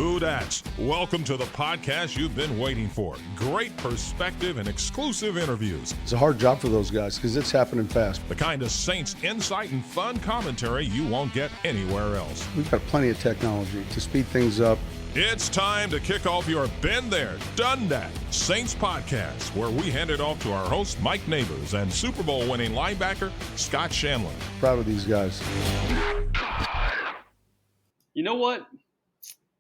Who dats? Welcome to the podcast you've been waiting for. Great perspective and exclusive interviews. It's a hard job for those guys because it's happening fast. The kind of Saints insight and fun commentary you won't get anywhere else. We've got plenty of technology to speed things up. It's time to kick off your Been There, Done That Saints podcast, where we hand it off to our host, Mike Nabors, and Super Bowl winning linebacker, Scott Shanle. Proud of these guys. You know what?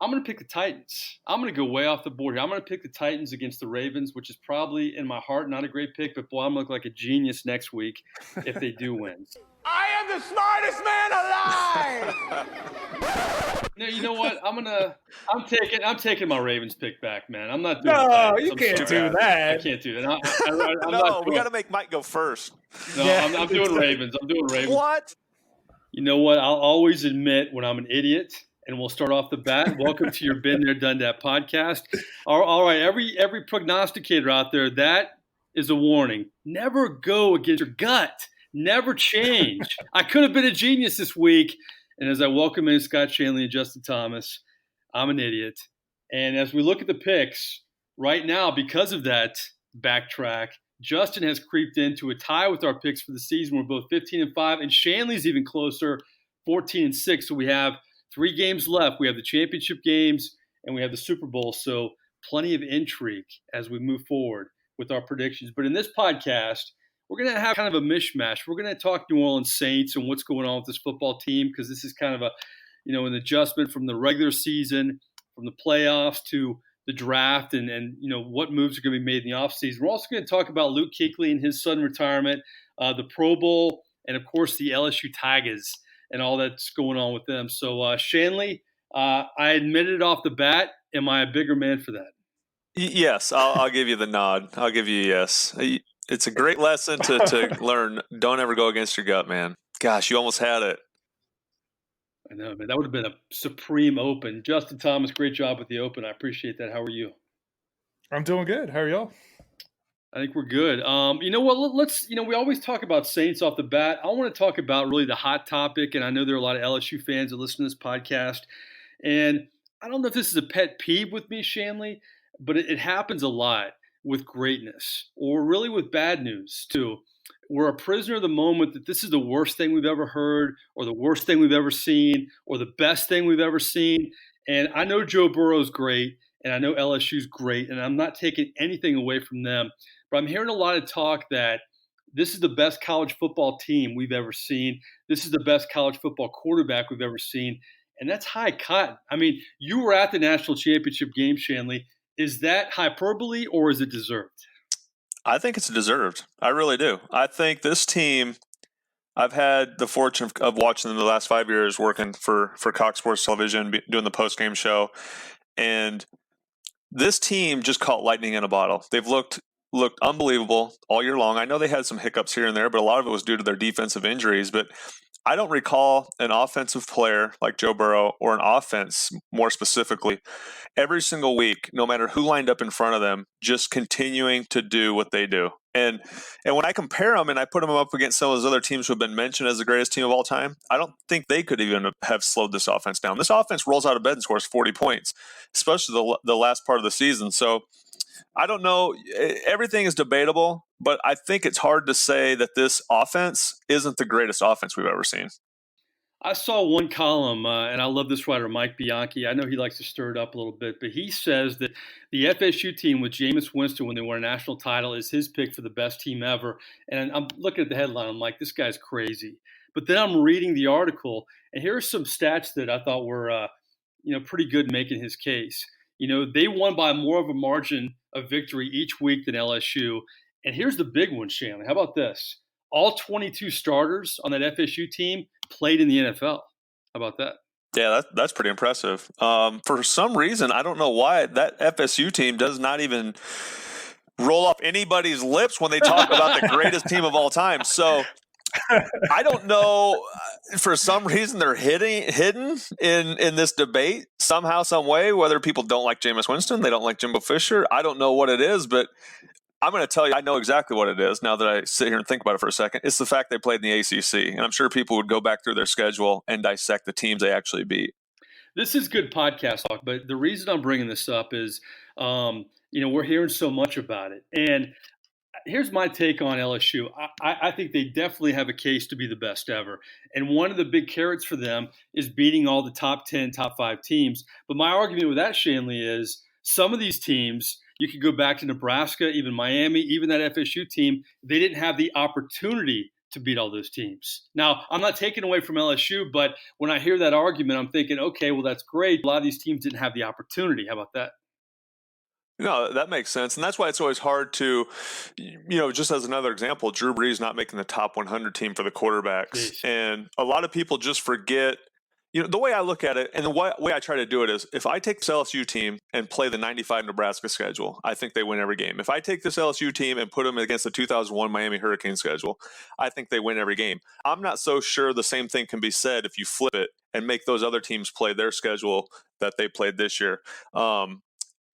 I'm going to pick the Titans. I'm going to go way off the board here. I'm going to pick the Titans against the Ravens, which is probably, in my heart, not a great pick, but boy, I'm going to look like a genius next week if they do win. I am the smartest man alive! No, you know what? I'm taking my Ravens pick back, man. I'm not doing No, you can't do that. I can't do that. I'm No, we got to make Mike go first. No, yeah, I'm doing Ravens. I'm doing Ravens. What? You know what? I'll always admit when I'm an idiot. And we'll start off the bat. Welcome to your Been There, Done That podcast. All right, every prognosticator out there, that is a warning. Never go against your gut. Never change. I could have been a genius this week. And as I welcome in Scott Shanle and Justin Thomas, I'm an idiot. And as we look at the picks, right now, because of that backtrack, Justin has creeped into a tie with our picks for the season. We're both 15-5, and Shanley's even closer, 14-6. So we have 3 games left. We have the championship games and we have the Super Bowl. So plenty of intrigue as we move forward with our predictions. But in this podcast, we're going to have kind of a mishmash. We're going to talk New Orleans Saints and what's going on with this football team, because this is kind of an adjustment from the regular season, from the playoffs to the draft, and what moves are going to be made in the offseason. We're also going to talk about Luke Kuechly and his sudden retirement, the Pro Bowl, and of course the LSU Tigers and all that's going on with them. So, Shanle, I admitted off the bat. Am I a bigger man for that? Yes, I'll give you the nod. I'll give you a yes. It's a great lesson to learn. Don't ever go against your gut, man. Gosh, you almost had it. I know, man. That would have been a supreme open. Justin Thomas, great job with the open. I appreciate that. How are you? I'm doing good. How are y'all? I think we're good. You know what? We always talk about Saints off the bat. I want to talk about really the hot topic, and I know there are a lot of LSU fans that listen to this podcast. And I don't know if this is a pet peeve with me, Shanle, but it happens a lot with greatness, or really with bad news too. We're a prisoner of the moment that this is the worst thing we've ever heard, or the worst thing we've ever seen, or the best thing we've ever seen. And I know Joe Burrow's great, and I know LSU's great, and I'm not taking anything away from them. But I'm hearing a lot of talk that this is the best college football team we've ever seen. This is the best college football quarterback we've ever seen. And that's high cotton. I mean, you were at the national championship game, Shanle. Is that hyperbole or is it deserved? I think it's deserved. I really do. I think this team, I've had the fortune of watching them the last 5 years working for Cox Sports Television, doing the post-game show. And this team just caught lightning in a bottle. They've looked unbelievable all year long. I know they had some hiccups here and there, but a lot of it was due to their defensive injuries. But I don't recall an offensive player like Joe Burrow, or an offense more specifically, every single week, no matter who lined up in front of them, just continuing to do what they do. And when I compare them and I put them up against some of those other teams who have been mentioned as the greatest team of all time, I don't think they could even have slowed this offense down. This offense rolls out of bed and scores 40 points, especially the last part of the season. So I don't know. Everything is debatable, but I think it's hard to say that this offense isn't the greatest offense we've ever seen. I saw one column, and I love this writer, Mike Bianchi. I know he likes to stir it up a little bit, but he says that the FSU team with Jameis Winston when they won a national title is his pick for the best team ever. And I'm looking at the headline. I'm like, this guy's crazy. But then I'm reading the article, and here are some stats that I thought were pretty good making his case. They won by more of a margin of victory each week than LSU. And here's the big one, Shanle. How about this? All 22 starters on that FSU team played in the NFL. How about that? Yeah, that's pretty impressive. For some reason, I don't know why, that FSU team does not even roll off anybody's lips when they talk about the greatest team of all time. So I don't know. For some reason, they're hidden in this debate somehow, some way, whether people don't like Jameis Winston, they don't like Jimbo Fisher. I don't know what it is, but I'm going to tell you, I know exactly what it is now that I sit here and think about it for a second. It's the fact they played in the ACC, and I'm sure people would go back through their schedule and dissect the teams they actually beat. This is good podcast talk, but the reason I'm bringing this up is, we're hearing so much about it. And here's my take on LSU. I think they definitely have a case to be the best ever. And one of the big carrots for them is beating all the top 10, top 5 teams. But my argument with that, Shanle, is some of these teams, you could go back to Nebraska, even Miami, even that FSU team, they didn't have the opportunity to beat all those teams. Now, I'm not taking away from LSU, but when I hear that argument, I'm thinking, okay, well, that's great. A lot of these teams didn't have the opportunity. How about that? No, that makes sense. And that's why it's always hard to, just as another example, Drew Brees not making the top 100 team for the quarterbacks. Jeez. And a lot of people just forget, the way I look at it and the way I try to do it is if I take this LSU team and play the 95 Nebraska schedule, I think they win every game. If I take this LSU team and put them against the 2001 Miami Hurricane schedule, I think they win every game. I'm not so sure the same thing can be said if you flip it and make those other teams play their schedule that they played this year.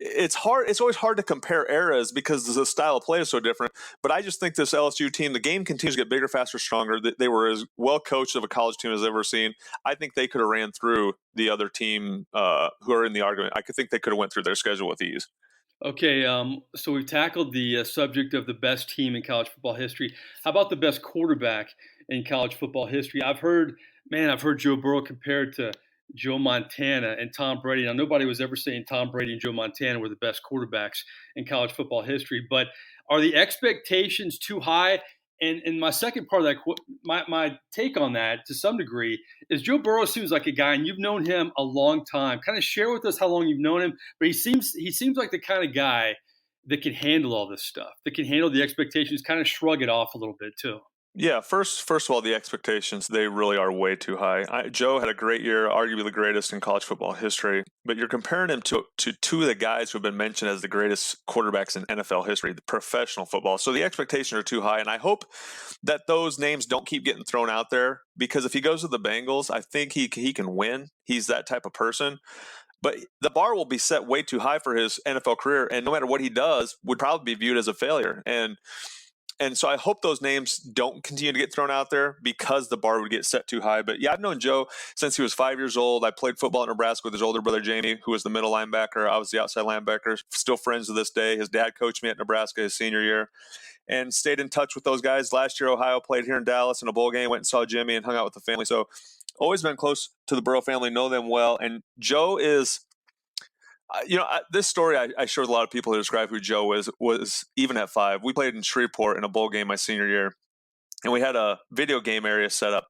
It's hard. It's always hard to compare eras because the style of play is so different. But I just think this LSU team, the game continues to get bigger, faster, stronger. They were as well coached of a college team as I've ever seen. I think they could have ran through the other team who are in the argument. I could think they could have went through their schedule with ease. Okay, so we've tackled the subject of the best team in college football history. How about the best quarterback in college football history? I've heard Joe Burrow compared to Joe Montana and Tom Brady. Now, nobody was ever saying Tom Brady and Joe Montana were the best quarterbacks in college football history, but are the expectations too high? And my second part of that, my take on that to some degree is Joe Burrow seems like a guy, and you've known him a long time. Kind of share with us how long you've known him, but he seems like the kind of guy that can handle all this stuff, that can handle the expectations, kind of shrug it off a little bit too. Yeah, first of all, the expectations, they really are way too high. Joe had a great year, arguably the greatest in college football history, but you're comparing him to two of the guys who have been mentioned as the greatest quarterbacks in NFL history, the professional football. So the expectations are too high, and I hope that those names don't keep getting thrown out there because if he goes to the Bengals, I think he can win. He's that type of person. But the bar will be set way too high for his NFL career, and no matter what he does, would probably be viewed as a failure. And so I hope those names don't continue to get thrown out there because the bar would get set too high. But yeah, I've known Joe since he was 5 years old. I played football in Nebraska with his older brother, Jamie, who was the middle linebacker. I was the outside linebacker. Still friends to this day. His dad coached me at Nebraska his senior year and stayed in touch with those guys. Last year, Ohio played here in Dallas in a bowl game, went and saw Jimmy and hung out with the family. So always been close to the Burrow family, know them well. And Joe is – this story I showed a lot of people to describe who Joe was even at 5. We played in Shreveport in a bowl game my senior year, and we had a video game area set up.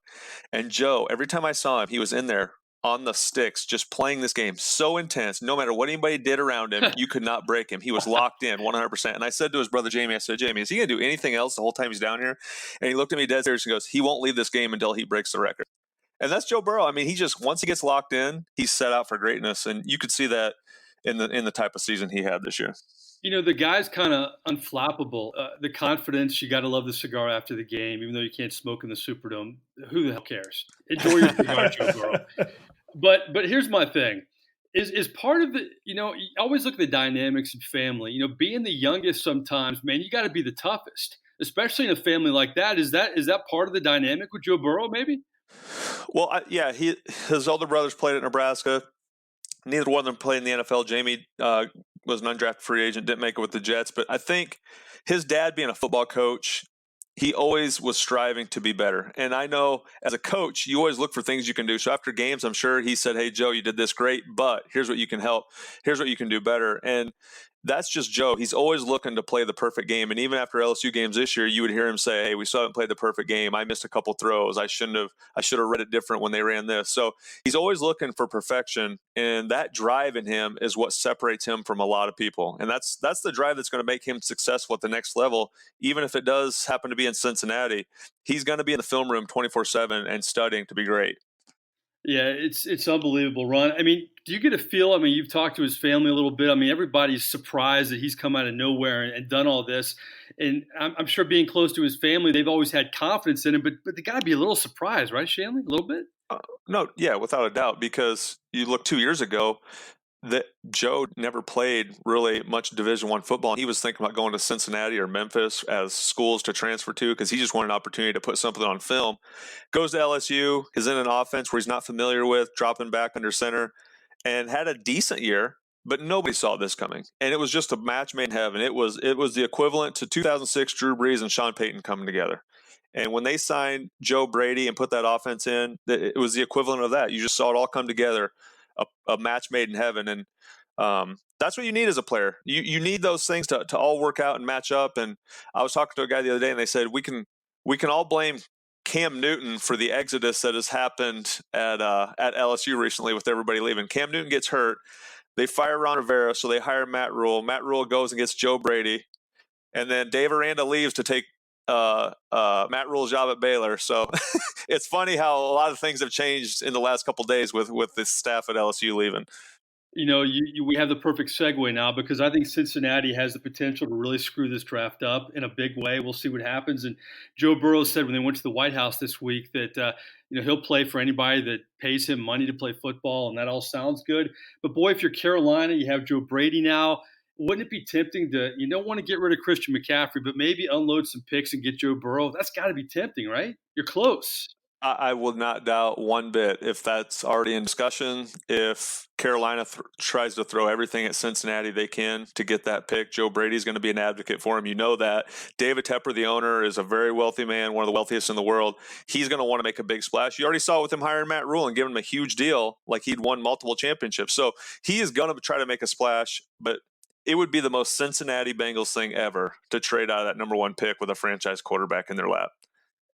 And Joe, every time I saw him, he was in there on the sticks just playing this game so intense. No matter what anybody did around him, you could not break him. He was locked in 100%. And I said to his brother Jamie, Jamie, is he going to do anything else the whole time he's down here? And he looked at me dead serious and goes, he won't leave this game until he breaks the record. And that's Joe Burrow. I mean, he just, once he gets locked in, he's set out for greatness. And you could see that in the type of season he had this year. The guy's kind of unflappable. The confidence, you got to love the cigar after the game, even though you can't smoke in the Superdome. Who the hell cares? Enjoy your cigar, Joe Burrow. But here's my thing. Is part of the, you always look at the dynamics of family. Being the youngest sometimes, man, you got to be the toughest, especially in a family like that. Is that part of the dynamic with Joe Burrow maybe? Well, his older brothers played at Nebraska. Neither one of them played in the NFL. Jamie was an undrafted free agent, didn't make it with the Jets. But I think his dad being a football coach, he always was striving to be better. And I know as a coach, you always look for things you can do. So after games, I'm sure he said, hey, Joe, you did this great, but here's what you can help. Here's what you can do better. And that's just Joe. He's always looking to play the perfect game. And even after LSU games this year, you would hear him say, hey, we still haven't played the perfect game. I missed a couple throws. I should have read it different when they ran this. So he's always looking for perfection. And that drive in him is what separates him from a lot of people. And that's the drive that's going to make him successful at the next level. Even if it does happen to be in Cincinnati, he's going to be in the film room 24/7 and studying to be great. Yeah, it's unbelievable, Ron. I mean, do you get a feel? I mean, you've talked to his family a little bit. I mean, everybody's surprised that he's come out of nowhere and done all this. And I'm sure being close to his family, they've always had confidence in him. But they got to be a little surprised, right, Shanle? A little bit? No, yeah, without a doubt. Because you look 2 years ago, that Joe never played really much Division I football. He was thinking about going to Cincinnati or Memphis as schools to transfer to because he just wanted an opportunity to put something on film. Goes to LSU, is in an offense where he's not familiar with, dropping back under center, and had a decent year, but nobody saw this coming. And it was just a match made in heaven. It was the equivalent to 2006 Drew Brees and Sean Payton coming together. And when they signed Joe Brady and put that offense in, it was the equivalent of that. You just saw it all come together, a match made in heaven. And that's what you need as a player. You need those things to all work out and match up. And I was talking to a guy the other day, and they said we can all blame Cam Newton for the exodus that has happened at LSU recently with everybody leaving. Cam Newton gets hurt. They fire Ron Rivera, so they hire Matt Rule. Matt Rule goes and gets Joe Brady. And then Dave Aranda leaves to take Matt Rule's job at Baylor. So it's funny how a lot of things have changed in the last couple of days with this staff at LSU leaving. We have the perfect segue now, because I think Cincinnati has the potential to really screw this draft up in a big way. We'll see what happens. And Joe Burrow said when they went to the White House this week that he'll play for anybody that pays him money to play football, and that all sounds good. But boy, if you're Carolina, you have Joe Brady now. Wouldn't it be tempting to, you don't want to get rid of Christian McCaffrey, but maybe unload some picks and get Joe Burrow? That's got to be tempting, right? You're close. I will not doubt one bit if that's already in discussion. If Carolina tries to throw everything at Cincinnati they can to get that pick, Joe Brady's going to be an advocate for him. You know that. David Tepper, the owner, is a very wealthy man, one of the wealthiest in the world. He's going to want to make a big splash. You already saw it with him hiring Matt Rule and giving him a huge deal, like he'd won multiple championships. So he is going to try to make a splash, but it would be the most Cincinnati Bengals thing ever to trade out of that number one pick with a franchise quarterback in their lap.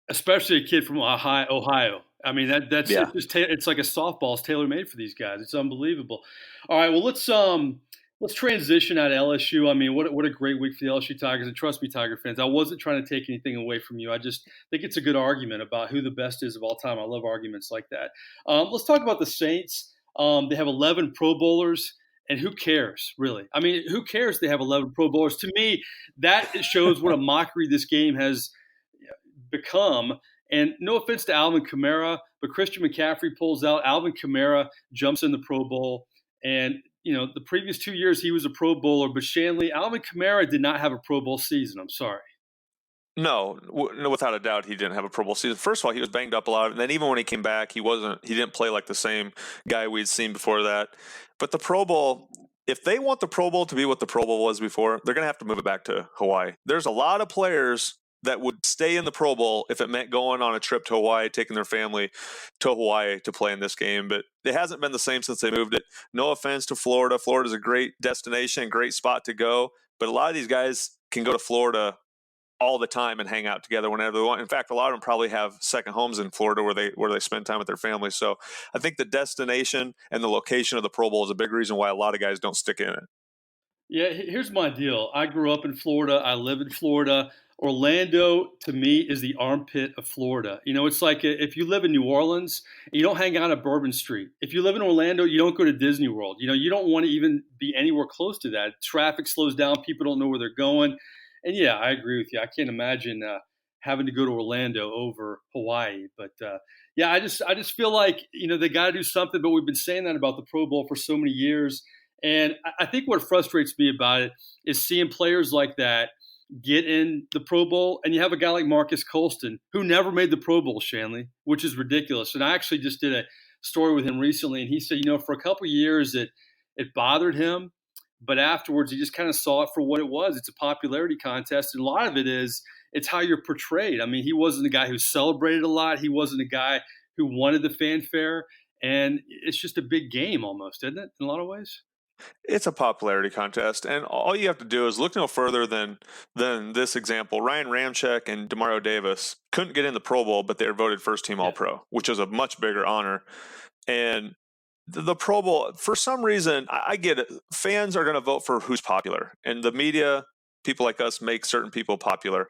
Especially a kid from Ohio. I mean, that's it's like a softball. It's tailor-made for these guys. It's unbelievable. All right, well, let's transition out of LSU. I mean, what a great week for the LSU Tigers. And trust me, Tiger fans, I wasn't trying to take anything away from you. I just think it's a good argument about who the best is of all time. I love arguments like that. Let's talk about the Saints. They have 11 Pro Bowlers. And who cares, really? I mean, who cares they have 11 Pro Bowlers? To me, that shows what a mockery this game has become. And no offense to Alvin Kamara, but Christian McCaffrey pulls out. Alvin Kamara jumps in the Pro Bowl. And, the previous 2 years he was a Pro Bowler. But Shanle, Alvin Kamara did not have a Pro Bowl season. I'm sorry. No, without a doubt, he didn't have a Pro Bowl season. First of all, he was banged up a lot, and then even when he came back, he didn't play like the same guy we'd seen before that. But the Pro Bowl, if they want the Pro Bowl to be what the Pro Bowl was before, they're going to have to move it back to Hawaii. There's a lot of players that would stay in the Pro Bowl if it meant going on a trip to Hawaii, taking their family to Hawaii to play in this game. But it hasn't been the same since they moved it. No offense to Florida. Florida's a great destination, great spot to go. But a lot of these guys can go to Florida all the time and hang out together whenever they want. In fact, a lot of them probably have second homes in Florida where they spend time with their families. So I think the destination and the location of the Pro Bowl is a big reason why a lot of guys don't stick in it. Yeah, here's my deal. I grew up in Florida. I live in Florida. Orlando, to me, is the armpit of Florida. It's like if you live in New Orleans, you don't hang out at Bourbon Street. If you live in Orlando, you don't go to Disney World. You don't want to even be anywhere close to that. Traffic slows down. People don't know where they're going. And yeah, I agree with you. I can't imagine having to go to Orlando over Hawaii. But I just feel like they got to do something. But we've been saying that about the Pro Bowl for so many years. And I think what frustrates me about it is seeing players like that get in the Pro Bowl, and you have a guy like Marcus Colston who never made the Pro Bowl, Shanle, which is ridiculous. And I actually just did a story with him recently, and he said, for a couple of years it bothered him. But afterwards, he just kind of saw it for what it was. It's a popularity contest. And a lot of it's how you're portrayed. I mean, he wasn't a guy who celebrated a lot. He wasn't a guy who wanted the fanfare. And it's just a big game almost, isn't it, in a lot of ways? It's a popularity contest. And all you have to do is look no further than this example. Ryan Ramczyk and Demario Davis couldn't get in the Pro Bowl, but they were voted first team All-Pro, which is a much bigger honor. And the Pro Bowl, for some reason, I get it. Fans are going to vote for who's popular. And the media, people like us, make certain people popular.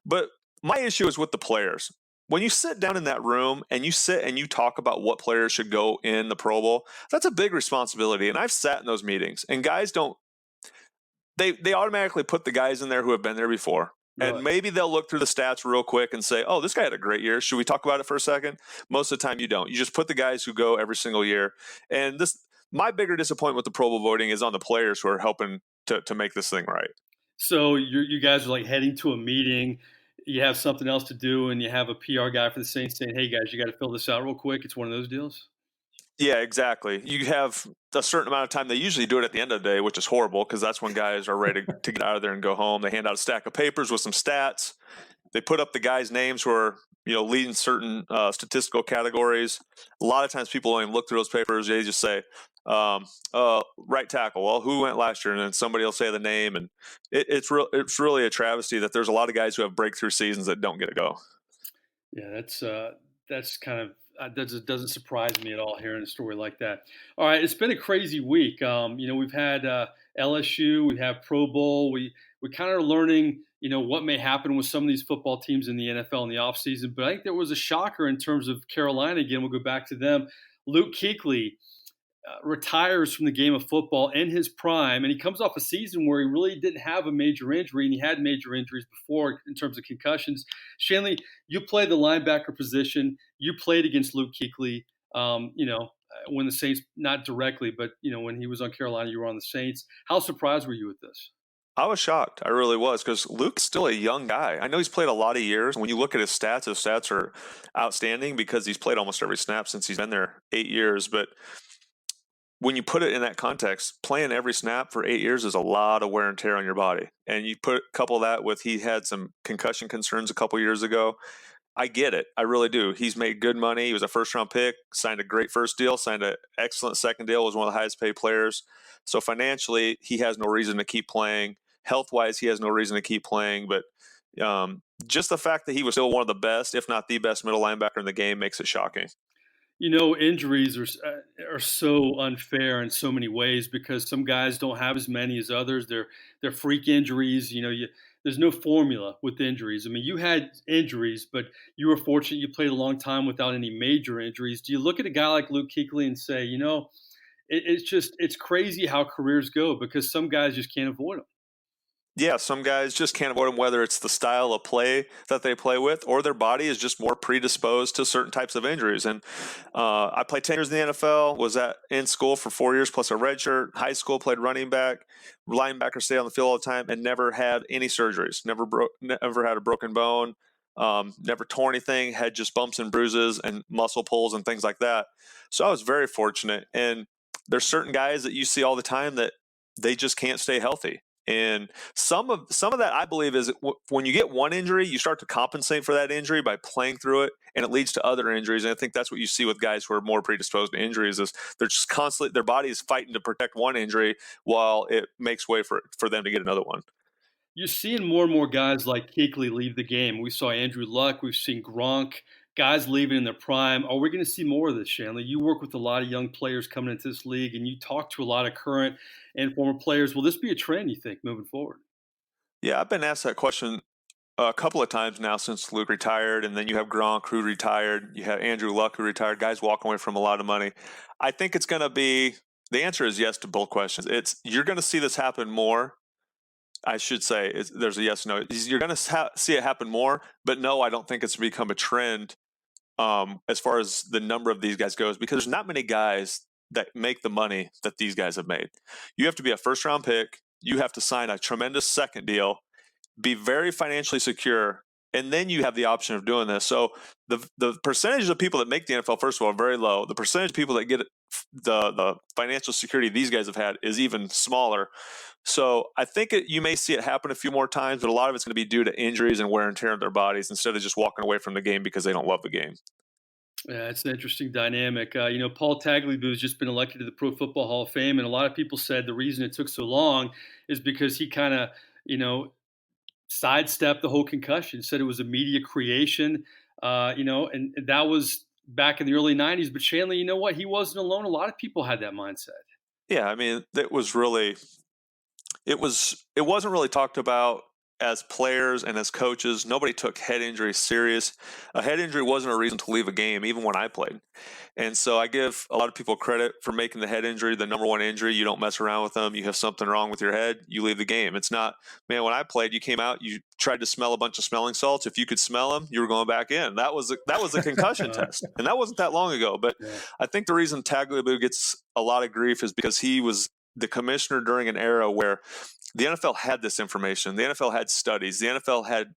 But my issue is with the players. When you sit down in that room and you sit and you talk about what players should go in the Pro Bowl, that's a big responsibility. And I've sat in those meetings, and guys they automatically put the guys in there who have been there before. And maybe they'll look through the stats real quick and say, oh, this guy had a great year. Should we talk about it for a second? Most of the time you don't. You just put the guys who go every single year. And my bigger disappointment with the Pro Bowl voting is on the players who are helping to make this thing right. So you guys are like heading to a meeting. You have something else to do, and you have a PR guy for the Saints saying, hey, guys, you got to fill this out real quick. It's one of those deals? Yeah, exactly. You have a certain amount of time. They usually do it at the end of the day, which is horrible because that's when guys are ready to get out of there and go home. They hand out a stack of papers with some stats. They put up the guys' names who are, leading certain statistical categories. A lot of times people don't even look through those papers. They just say, right tackle. Well, who went last year? And then somebody will say the name. And it's really a travesty that there's a lot of guys who have breakthrough seasons that don't get to go. Yeah, that's kind of that doesn't surprise me at all hearing a story like that. All right, it's been a crazy week. We've had LSU, we have Pro Bowl. We kind of are learning, what may happen with some of these football teams in the NFL in the offseason. But I think there was a shocker in terms of Carolina. Again, we'll go back to them. Luke Kuechly retires from the game of football in his prime, and he comes off a season where he really didn't have a major injury, and he had major injuries before in terms of concussions. Shanle, you played the linebacker position. You played against Luke Kuechly. When the Saints, not directly, but when he was on Carolina, you were on the Saints. How surprised were you with this? I was shocked. I really was, because Luke's still a young guy. I know he's played a lot of years. When you look at his stats are outstanding because he's played almost every snap since he's been there 8 years. But when you put it in that context, playing every snap for 8 years is a lot of wear and tear on your body. And you couple that with he had some concussion concerns a couple years ago. I get it. I really do. He's made good money. He was a first-round pick, signed a great first deal, signed an excellent second deal, was one of the highest-paid players. So financially, he has no reason to keep playing. Health-wise, he has no reason to keep playing. But just the fact that he was still one of the best, if not the best middle linebacker in the game, makes it shocking. Injuries are so unfair in so many ways because some guys don't have as many as others. They're freak injuries. There's no formula with injuries. I mean, you had injuries, but you were fortunate you played a long time without any major injuries. Do you look at a guy like Luke Kuechly and say, it's crazy how careers go because some guys just can't avoid them? Yeah, some guys just can't avoid them, whether it's the style of play that they play with or their body is just more predisposed to certain types of injuries. And I played 10 years in the NFL, was in school for 4 years plus a red shirt, high school, played running back, linebacker, stayed on the field all the time, and never had any surgeries, never had a broken bone, never tore anything, had just bumps and bruises and muscle pulls and things like that. So I was very fortunate. And there's certain guys that you see all the time that they just can't stay healthy. And some of that, I believe, is when you get one injury, you start to compensate for that injury by playing through it, and it leads to other injuries. And I think that's what you see with guys who are more predisposed to injuries is they're just constantly, their body is fighting to protect one injury while it makes way for them to get another one. You're seeing more and more guys like Kuechly leave the game. We saw Andrew Luck. We've seen Gronk. Guys leaving in their prime. Are we going to see more of this, Shanle? You work with a lot of young players coming into this league, and you talk to a lot of current and former players. Will this be a trend, you think, moving forward? Yeah, I've been asked that question a couple of times now since Luke retired, and then you have Gronk who retired. You have Andrew Luck who retired. Guys walking away from a lot of money. I think it's going to be – the answer is yes to both questions. You're going to see this happen more. I should say there's a yes no. You're going to see it happen more, but no, I don't think it's become a trend as far as the number of these guys goes, because there's not many guys that make the money that these guys have made. You have to be a first-round pick. You have to sign a tremendous second deal, be very financially secure, and then you have the option of doing this. So the percentage of people that make the NFL, first of all, are very low. The percentage of people that get the financial security these guys have had is even smaller. So I think you may see it happen a few more times, but a lot of it's going to be due to injuries and wear and tear on their bodies instead of just walking away from the game because they don't love the game. Yeah, it's an interesting dynamic. Paul Tagliabue has just been elected to the Pro Football Hall of Fame, and a lot of people said the reason it took so long is because he kind of, sidestepped the whole concussion, said it was a media creation, and that was back in the early 90s. But Shanle, you know what? He wasn't alone. A lot of people had that mindset. Yeah, I mean, it wasn't really talked about as players and as coaches. Nobody took head injuries serious. A head injury wasn't a reason to leave a game, even when I played. And so I give a lot of people credit for making the head injury the number one injury. You don't mess around with them. You have something wrong with your head, you leave the game. It's not, man, when I played, you came out, you tried to smell a bunch of smelling salts. If you could smell them, you were going back in. That was a concussion test. And that wasn't that long ago. But yeah. I think the reason Tagliabue gets a lot of grief is because he was the commissioner during an era where the NFL had this information. The NFL had studies. The NFL had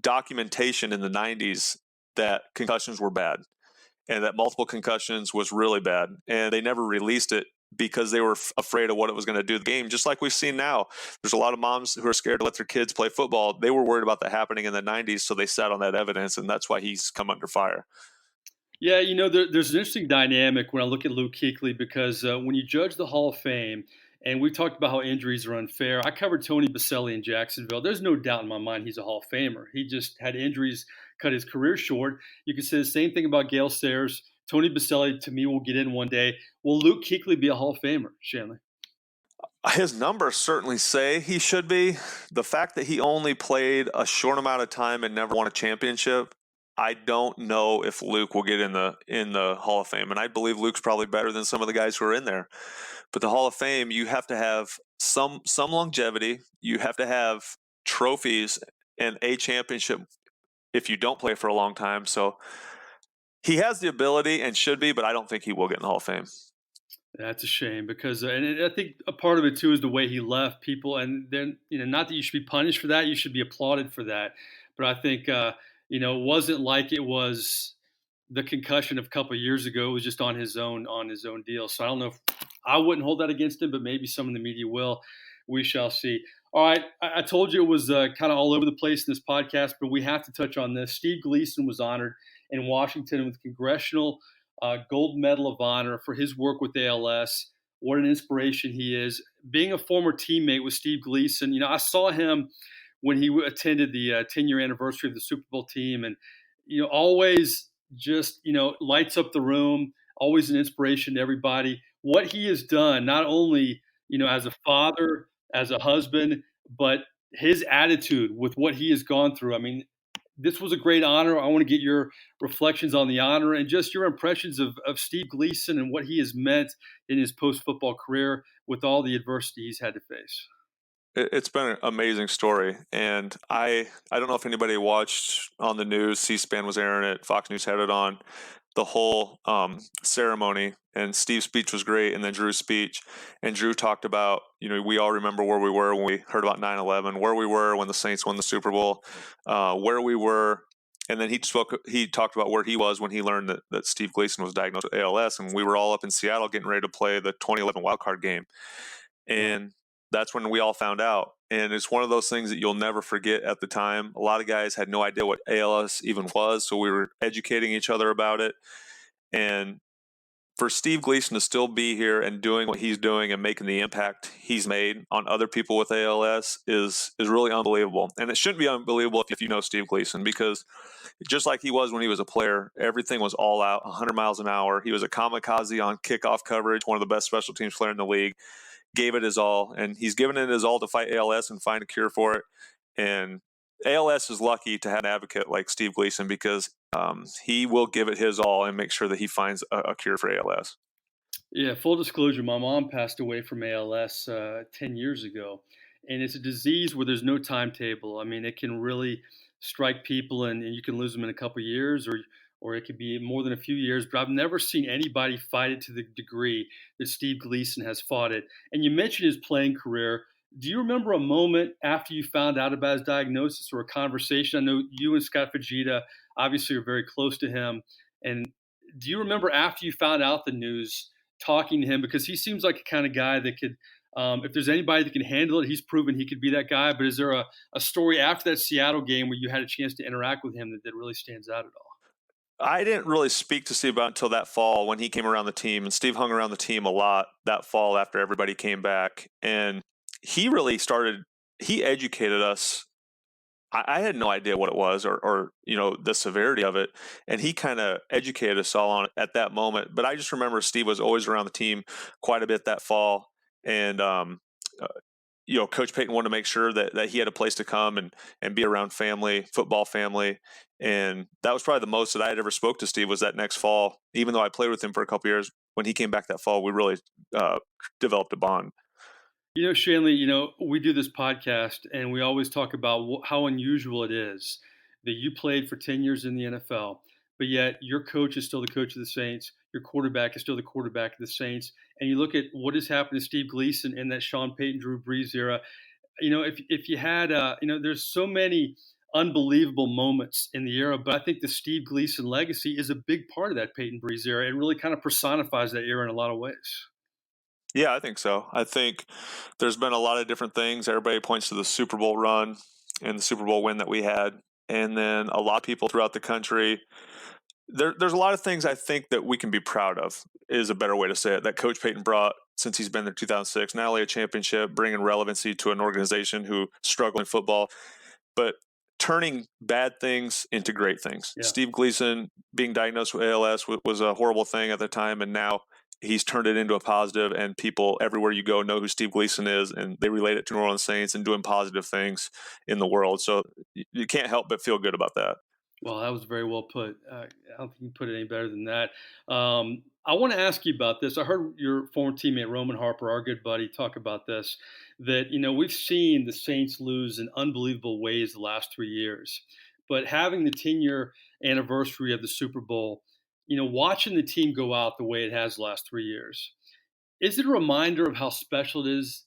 documentation in the 90s that concussions were bad. and that multiple concussions was really bad. And they never released it because they were afraid of what it was going to do to the game. Just like we've seen now, there's a lot of moms who are scared to let their kids play football. They were worried about that happening in the 90s, so they sat on that evidence, and that's why he's come under fire. Yeah, there's an interesting dynamic when I look at Luke Kuechly because when you judge the Hall of Fame, and we talked about how injuries are unfair. I covered Tony Baselli in Jacksonville. There's no doubt in my mind he's a Hall of Famer. He just had injuries cut his career short. You can say the same thing about Gale Sayers. Tony Baselli, to me, will get in one day. Will Luke Kuechly be a Hall of Famer, Shanle? His numbers certainly say he should be. The fact that he only played a short amount of time and never won a championship, I don't know if Luke will get in the Hall of Fame. And I believe Luke's probably better than some of the guys who are in there. But the Hall of Fame, you have to have some longevity. You have to have trophies and a championship if you don't play for a long time. So he has the ability and should be, but I don't think he will get in the Hall of Fame. That's a shame because, and I think a part of it too is the way he left people. And then, not that you should be punished for that, you should be applauded for that. But I think, it wasn't like it was the concussion of a couple of years ago. It was just on his own deal. So I don't know if I wouldn't hold that against him, but maybe some in the media will. We shall see. All right. I told you it was kind of all over the place in this podcast, but we have to touch on this. Steve Gleason was honored in Washington with Congressional Gold Medal of Honor for his work with ALS. What an inspiration he is. Being a former teammate with Steve Gleason, I saw him when he attended the 10-year anniversary of the Super Bowl team, and always just lights up the room. Always an inspiration to everybody. What he has done, not only as a father, as a husband, but his attitude with what he has gone through. I mean, this was a great honor. I want to get your reflections on the honor and just your impressions of Steve Gleason and what he has meant in his post-football career with all the adversity he's had to face. It's been an amazing story. And I don't know if anybody watched on the news, C-SPAN was airing it, Fox News had it on, the whole ceremony. And Steve's speech was great, and then Drew's speech. And Drew talked about, we all remember where we were when we heard about 9/11, where we were when the Saints won the Super Bowl, where we were. And then he talked about where he was when he learned that Steve Gleason was diagnosed with ALS. And we were all up in Seattle getting ready to play the 2011 wildcard game. And that's when we all found out. And it's one of those things that you'll never forget at the time. A lot of guys had no idea what ALS even was, so we were educating each other about it. And for Steve Gleason to still be here and doing what he's doing and making the impact he's made on other people with ALS is really unbelievable. And it shouldn't be unbelievable if you know Steve Gleason, because just like he was when he was a player, everything was all out, 100 miles an hour. He was a kamikaze on kickoff coverage, one of the best special teams players in the league, gave it his all, and he's given it his all to fight ALS and find a cure for it. And ALS is lucky to have an advocate like Steve Gleason, because he will give it his all and make sure that he finds a cure for ALS. Yeah, full disclosure, my mom passed away from ALS 10 years ago, and it's a disease where there's no timetable. I mean, it can really strike people, and you can lose them in a couple of years, or it could be more than a few years. But I've never seen anybody fight it to the degree that Steve Gleason has fought it. And you mentioned his playing career. Do you remember a moment after you found out about his diagnosis, or a conversation? I know you and Scott Fujita obviously are very close to him. And do you remember after you found out the news, talking to him? Because he seems like a kind of guy that could, if there's anybody that can handle it, he's proven he could be that guy. But is there a story after that Seattle game where you had a chance to interact with him that really stands out at all? I didn't really speak to Steve about until that fall when he came around the team, and Steve hung around the team a lot that fall after everybody came back. And he really he educated us. I had no idea what it was or the severity of it. And he kind of educated us all on it at that moment. But I just remember Steve was always around the team quite a bit that fall. And, Coach Payton wanted to make sure that he had a place to come and be around family, football family. And that was probably the most that I had ever spoke to Steve, was that next fall. Even though I played with him for a couple of years, when he came back that fall, we really developed a bond. Shanle, we do this podcast and we always talk about how unusual it is that you played for 10 years in the NFL, but yet your coach is still the coach of the Saints. Your quarterback is still the quarterback of the Saints. And you look at what has happened to Steve Gleason in that Sean Payton, Drew Brees era. If you had, there's so many unbelievable moments in the era. But I think the Steve Gleason legacy is a big part of that Peyton Breeze era. It really kind of personifies that era in a lot of ways. Yeah, I think so. I think there's been a lot of different things. Everybody points to the Super Bowl run and the Super Bowl win that we had. And then a lot of people throughout the country, there's a lot of things I think that we can be proud of, is a better way to say it, that Coach Peyton brought since he's been there in 2006. Not only a championship, bringing relevancy to an organization who struggled in football, but turning bad things into great things. Yeah. Steve Gleason being diagnosed with ALS was a horrible thing at the time, and now he's turned it into a positive, and people everywhere you go know who Steve Gleason is, and they relate it to New Orleans Saints and doing positive things in the world. So you can't help but feel good about that. Well, that was very well put. I don't think you put it any better than that. I want to ask you about this. I heard your former teammate Roman Harper, our good buddy, talk about this, that, we've seen the Saints lose in unbelievable ways the last 3 years. But having the 10-year anniversary of the Super Bowl, watching the team go out the way it has the last 3 years, is it a reminder of how special it is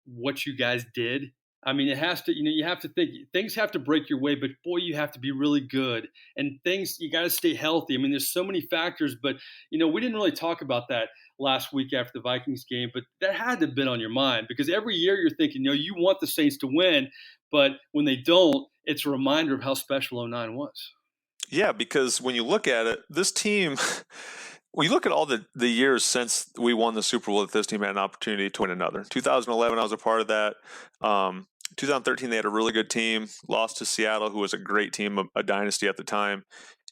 what you guys did? I mean, it has to, you have to think things have to break your way, but boy, you have to be really good, and you got to stay healthy. I mean, there's so many factors, but, we didn't really talk about that last week after the Vikings game, but that had to have been on your mind, because every year you're thinking, you want the Saints to win, but when they don't, it's a reminder of how special 09 was. Yeah, because when you look at it, this team, when you look at all the years since we won the Super Bowl, that this team had an opportunity to win another. 2011, I was a part of that. 2013, they had a really good team, lost to Seattle, who was a great team, a dynasty at the time.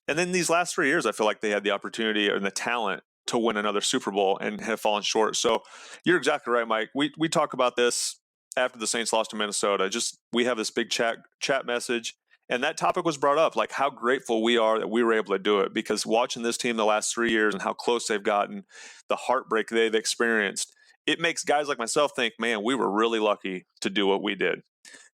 And then these last 3 years, I feel like they had the opportunity and the talent to win another Super Bowl and have fallen short. So you're exactly right, Mike. We talk about this after the Saints lost to Minnesota. We have this big chat message, and that topic was brought up, like how grateful we are that we were able to do it, because watching this team the last 3 years and how close they've gotten, the heartbreak they've experienced, it makes guys like myself think, man, we were really lucky to do what we did.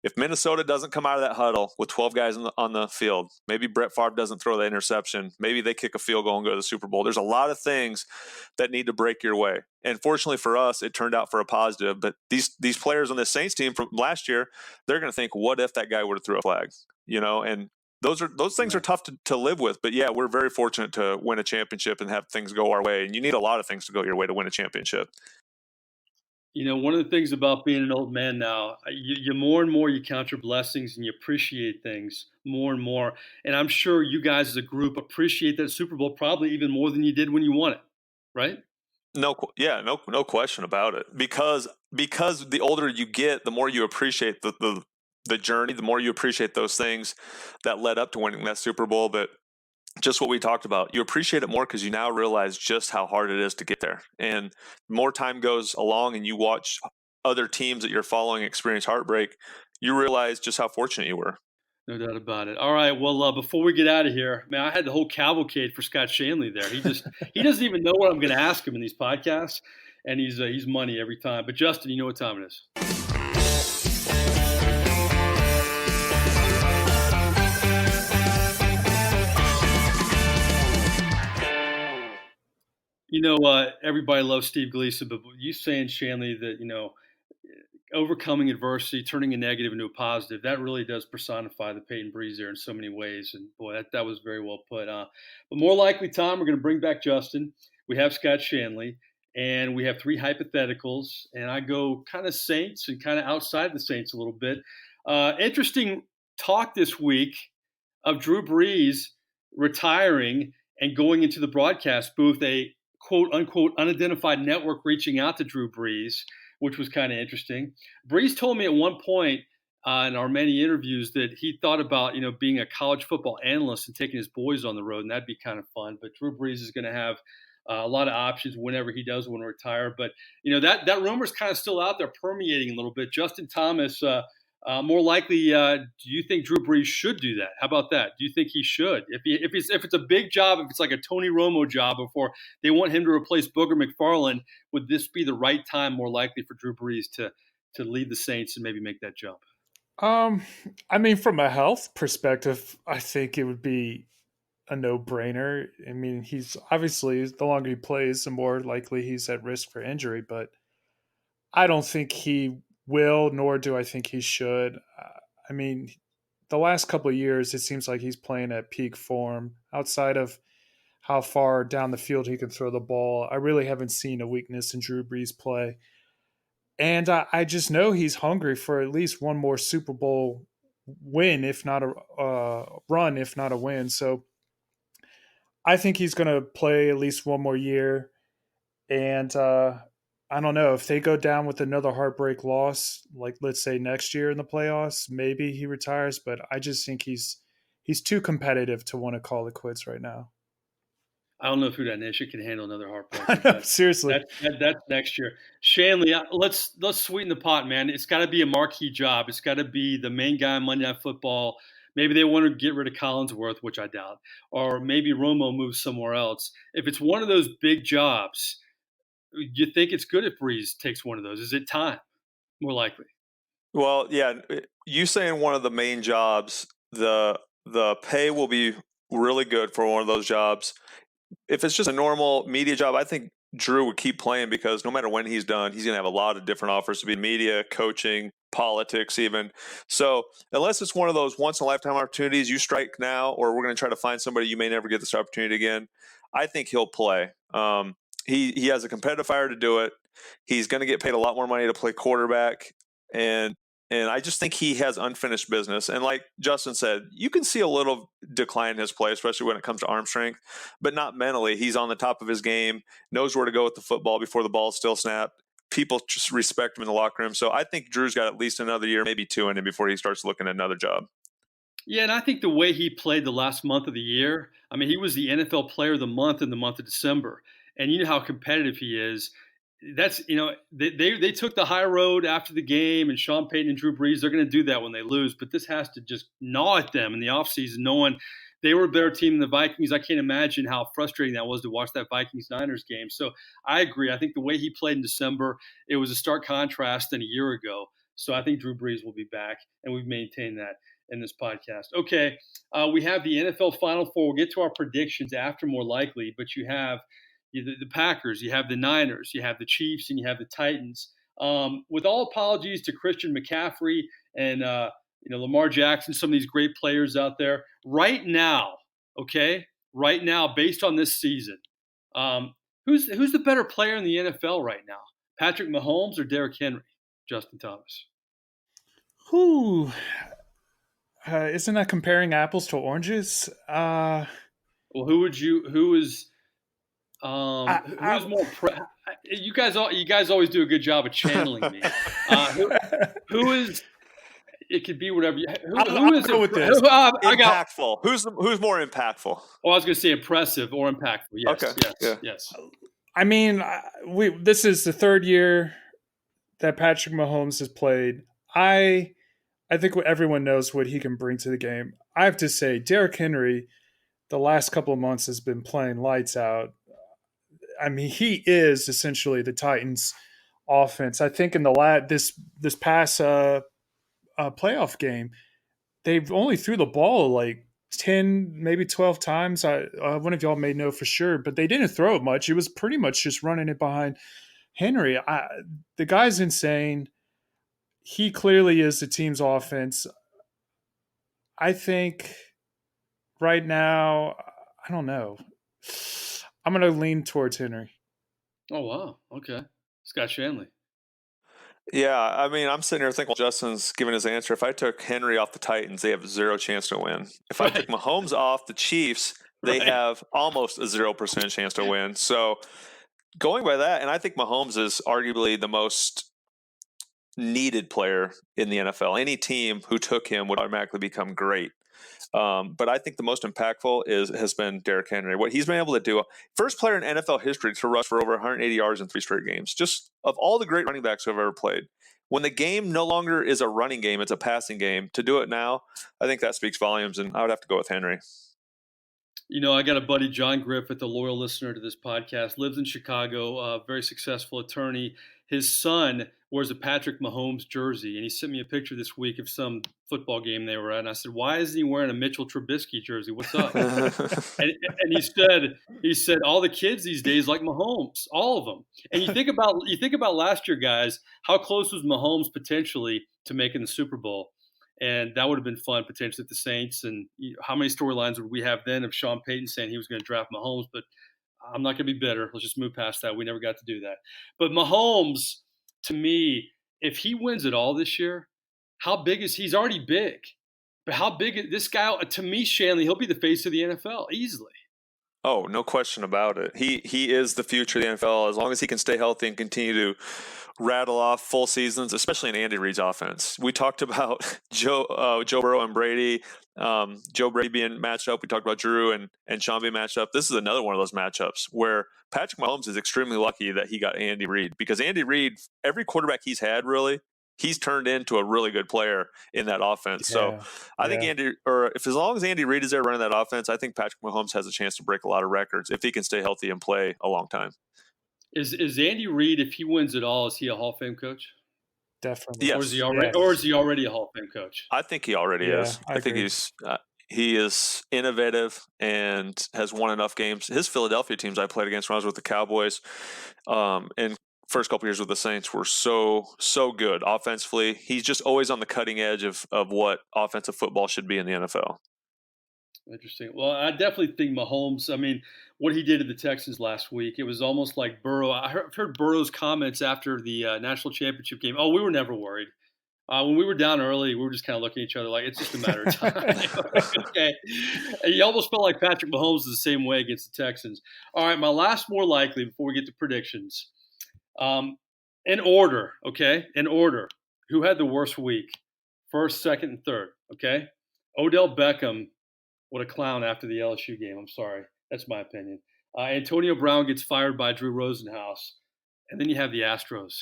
If Minnesota doesn't come out of that huddle with 12 guys on the field, maybe Brett Favre doesn't throw the interception, maybe they kick a field goal and go to the Super Bowl. There's a lot of things that need to break your way. And fortunately for us, it turned out for a positive. But these players on this Saints team from last year, they're going to think, what if that guy would have threw a flag? And those things are tough to live with. But yeah, we're very fortunate to win a championship and have things go our way. And you need a lot of things to go your way to win a championship. One of the things about being an old man now, you more and more you count your blessings and you appreciate things more and more. And I'm sure you guys as a group appreciate that Super Bowl probably even more than you did when you won it, right? No question about it. Because the older you get, the more you appreciate the journey, the more you appreciate those things that led up to winning that Super Bowl. But just what we talked about, you appreciate it more because you now realize just how hard it is to get there. And more time goes along and you watch other teams that you're following experience heartbreak, you realize just how fortunate you were. No doubt about it. All right. Well, before we get out of here, man, I had the whole cavalcade for Scott Shanle there. He doesn't even know what I'm going to ask him in these podcasts, and he's money every time. But Justin, you know what time it is. Everybody loves Steve Gleason, but you saying, Shanle, that, overcoming adversity, turning a negative into a positive, that really does personify the Peyton Breeze there in so many ways. And boy, that was very well put. But more likely, Tom, we're going to bring back Justin. We have Scott Shanle, and we have 3 hypotheticals. And I go kind of Saints and kind of outside the Saints a little bit. Interesting talk this week of Drew Brees retiring and going into the broadcast booth, a quote-unquote unidentified network reaching out to Drew Brees, which was kind of interesting. Brees told me at one point in our many interviews that he thought about, being a college football analyst and taking his boys on the road, and that'd be kind of fun. But Drew Brees is going to have a lot of options whenever he does want to retire. But, that rumor is kind of still out there permeating a little bit. Justin Thomas, more likely, do you think Drew Brees should do that? How about that? Do you think he should? If it's a big job, if it's like a Tony Romo job, before they want him to replace Booger McFarland, would this be the right time, more likely, for Drew Brees to lead the Saints and maybe make that jump? I mean, from a health perspective, I think it would be a no-brainer. I mean, he's obviously, the longer he plays, the more likely he's at risk for injury, but I don't think he will, nor do I think he should. I mean, the last couple of years, it seems like he's playing at peak form. Outside of how far down the field he can throw the ball, I really haven't seen a weakness in Drew Brees' play. And I just know he's hungry for at least one more Super Bowl win, if not a run, if not a win. So I think he's going to play at least one more year. And I don't know if they go down with another heartbreak loss, like let's say next year in the playoffs, maybe he retires. But I just think he's too competitive to want to call it quits right now. I don't know if Houdat Nation can handle another heartbreak. I know, seriously. That's next year. Shanle, let's sweeten the pot, man. It's got to be a marquee job. It's got to be the main guy on Monday Night Football. Maybe they want to get rid of Collinsworth, which I doubt, or maybe Romo moves somewhere else. If it's one of those big jobs, you think it's good if Brees takes one of those? Is it time? More likely. Well, yeah, you saying one of the main jobs, the pay will be really good for one of those jobs. If it's just a normal media job, I think Drew would keep playing because no matter when he's done, he's going to have a lot of different offers to be in media, coaching, politics even. So unless it's one of those once-in-a-lifetime opportunities, you strike now, or we're going to try to find somebody, you may never get this opportunity again, I think he'll play. He has a competitive fire to do it. He's going to get paid a lot more money to play quarterback, and I just think he has unfinished business. And like Justin said, you can see a little decline in his play, especially when it comes to arm strength, but not mentally. He's on the top of his game, knows where to go with the football before the ball's still snapped. People just respect him in the locker room. So I think Drew's got at least another year, maybe two in him before he starts looking at another job. Yeah, and I think the way he played the last month of the year, I mean, he was the NFL Player of the Month in the month of December. And you know how competitive he is. That's, they took the high road after the game, and Sean Payton and Drew Brees, they're going to do that when they lose. But this has to just gnaw at them in the offseason, knowing they were a better team than the Vikings. I can't imagine how frustrating that was to watch that Vikings-Niners game. So I agree. I think the way he played in December, it was a stark contrast than a year ago. So I think Drew Brees will be back, and we've maintained that in this podcast. Okay, we have the NFL Final Four. We'll get to our predictions after, more likely, but you have the Packers, you have the Niners, you have the Chiefs, and you have the Titans. With all apologies to Christian McCaffrey and Lamar Jackson, some of these great players out there, right now, based on this season, who's the better player in the NFL right now? Patrick Mahomes or Derrick Henry? Justin Thomas. Who? Isn't that comparing apples to oranges? Well, who is who's more? You guys always do a good job of channeling me. Who is? It could be whatever. Who is go with this? Impactful. Who's more impactful? Oh, I was going to say impressive or impactful. Yes. Okay. Yes. I mean, this is the third year that Patrick Mahomes has played. I think everyone knows what he can bring to the game. I have to say, Derrick Henry, the last couple of months has been playing lights out. I mean, he is essentially the Titans' offense. I think in this past playoff game, they've only threw the ball like 10, maybe 12 times. One of y'all may know for sure, but they didn't throw it much. It was pretty much just running it behind Henry. The guy's insane. He clearly is the team's offense. I think right now, I don't know. I'm going to lean towards Henry. Oh, wow. Okay. Scott Shanle. Yeah, I mean, I'm sitting here thinking, well, Justin's giving his answer. If I took Henry off the Titans, they have zero chance to win. If I took Mahomes off the Chiefs, they have almost a 0% chance to win. So going by that, and I think Mahomes is arguably the most needed player in the NFL. Any team who took him would automatically become great. But I think the most impactful has been Derrick Henry. What he's been able to do, first player in NFL history to rush for over 180 yards in 3 straight games. Just of all the great running backs who have ever played. When the game no longer is a running game, it's a passing game. To do it now, I think that speaks volumes, and I would have to go with Henry. I got a buddy, John Griffith, a loyal listener to this podcast, lives in Chicago, a very successful attorney. His son wears a Patrick Mahomes jersey, and he sent me a picture this week of some football game they were at. And I said, "Why isn't he wearing a Mitchell Trubisky jersey? What's up?" and he said, "All the kids these days like Mahomes, all of them." And you think about last year, guys, how close was Mahomes potentially to making the Super Bowl? And that would have been fun potentially at the Saints. And how many storylines would we have then of Sean Payton saying he was going to draft Mahomes? But I'm not going to be bitter. Let's just move past that. We never got to do that. But Mahomes, to me, if he wins it all this year, how big is he's already big? But how big this guy? To me, Shanle, he'll be the face of the NFL easily. Oh, no question about it. He is the future of the NFL as long as he can stay healthy and continue to rattle off full seasons, especially in Andy Reid's offense. We talked about Joe Burrow and Brady, Joe Brady being matched up. We talked about Drew and Sean being matched up. This is another one of those matchups where Patrick Mahomes is extremely lucky that he got Andy Reid, because Andy Reid, every quarterback he's had, really, he's turned into a really good player in that offense. So I think as long as Andy Reid is there running that offense, I think Patrick Mahomes has a chance to break a lot of records if he can stay healthy and play a long time. Is Andy Reid, if he wins it all, is he a Hall of Fame coach? Definitely. Yes. Or is he already a Hall of Fame coach? I think he already is. I think he is innovative and has won enough games. His Philadelphia teams I played against when I was with the Cowboys, and first couple years with the Saints were so good offensively. He's just always on the cutting edge of what offensive football should be in the NFL. Interesting. Well, I definitely think Mahomes, I mean, what he did to the Texans last week, it was almost like Burrow. I've heard Burrow's comments after the national championship game. Oh, we were never worried. When we were down early, we were just kind of looking at each other like, it's just a matter of time. Okay. And you almost felt like Patrick Mahomes is the same way against the Texans. All right, my last more likely before we get to predictions. In order, okay? In order. Who had the worst week? First, second, and third, okay? Odell Beckham, what a clown after the LSU game. I'm sorry. That's my opinion. Antonio Brown gets fired by Drew Rosenhaus. And then you have the Astros.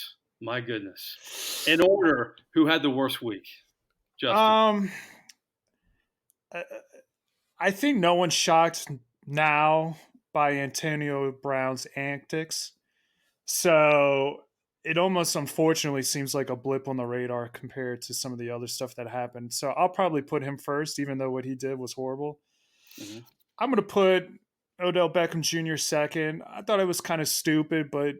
My goodness. In order, who had the worst week? Justin. I think no one's shocked now by Antonio Brown's antics. So it almost unfortunately seems like a blip on the radar compared to some of the other stuff that happened. So I'll probably put him first, even though what he did was horrible. Mm-hmm. I'm going to put Odell Beckham Jr. second. I thought it was kind of stupid, but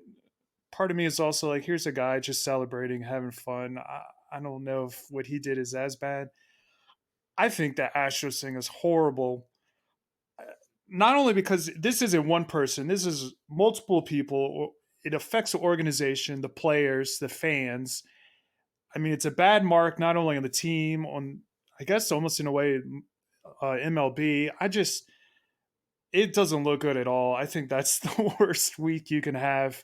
part of me is also like, here's a guy just celebrating, having fun. I don't know if what he did is as bad. I think the Astros thing is horrible. Not only because this isn't one person, this is multiple people. It affects the organization, the players, the fans. I mean, it's a bad mark, not only on the team, on, I guess, almost in a way, MLB. It doesn't look good at all. I think that's the worst week you can have.